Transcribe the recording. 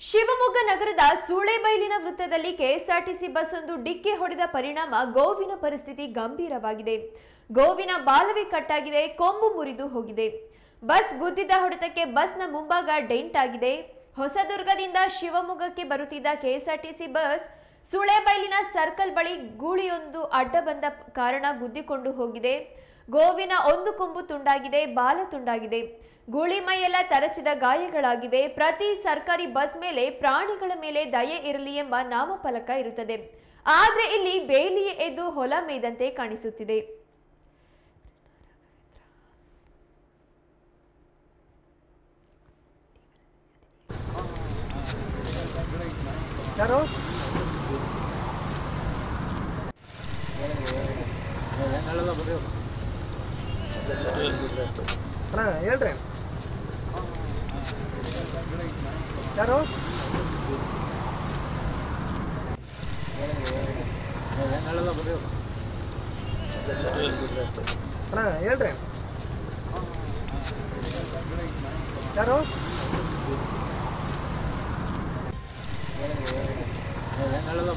ಶಿವಮೊಗ್ಗ ನಗರದ ಸೂಳೆಬೈಲಿನ ವೃತ್ತದಲ್ಲಿ KSRTC bus ಒಂದು ಡಿಕ್ಕಿ ಹೊಡೆದ ಪರಿಣಾಮ ಗೋವಿನ ಪರಿಸ್ಥಿತಿ ಗಂಭೀರವಾಗಿದೆ. ಗೋವಿನ ಬಾಲವೇ ಕಟ್ಟಾಗಿದೆ, ಕೊಂಬು ಮುರಿದು ಹೋಗಿದೆ. ಬಸ್ ಗುದ್ದಿದ ಹೊಡೆತಕ್ಕೆ ಬಸ್ನ ಮುಂಭಾಗ ಡೆಂಟ್ ಆಗಿದೆ. ಹೊಸದುರ್ಗದಿಂದ ಶಿವಮೊಗ್ಗಕ್ಕೆ ಬರುತ್ತಿದ್ದ ಕೆಎಸ್ಆರ್ಟಿಸಿ ಬಸ್ ಸೂಳೆಬೈಲಿನ ಸರ್ಕಲ್ ಬಳಿ ಗೂಳಿಯೊಂದು ಅಡ್ಡ ಬಂದ ಕಾರಣ ಗುದ್ದಿಕೊಂಡು ಹೋಗಿದೆ. ಗೋವಿನ ಒಂದು ಕೊಂಬು ತುಂಡಾಗಿದೆ, ಬಾಲ ತುಂಡಾಗಿದೆ. ಗೂಳಿ ಮೈಯೆಲ್ಲ ತರಚಿದ ಗಾಯಗಳಾಗಿವೆ. ಪ್ರತಿ ಸರ್ಕಾರಿ ಬಸ್ ಮೇಲೆ ಪ್ರಾಣಿಗಳ ಮೇಲೆ ದಯೆ ಇರಲಿ ಎಂಬ ನಾಮಫಲಕ ಇರುತ್ತದೆ. ಆದ್ರೆ ಇಲ್ಲಿ ಬೇಲಿಯೇ ಎದ್ದು ಹೊಲ ಮೇಯ್ದಂತೆ ಕಾಣಿಸುತ್ತಿದೆ. ಹೇಳ್ರಿ ಯಾರು ಹೇಳ್ರಿ ಯಾರು ಹೇಳಲ್ಲ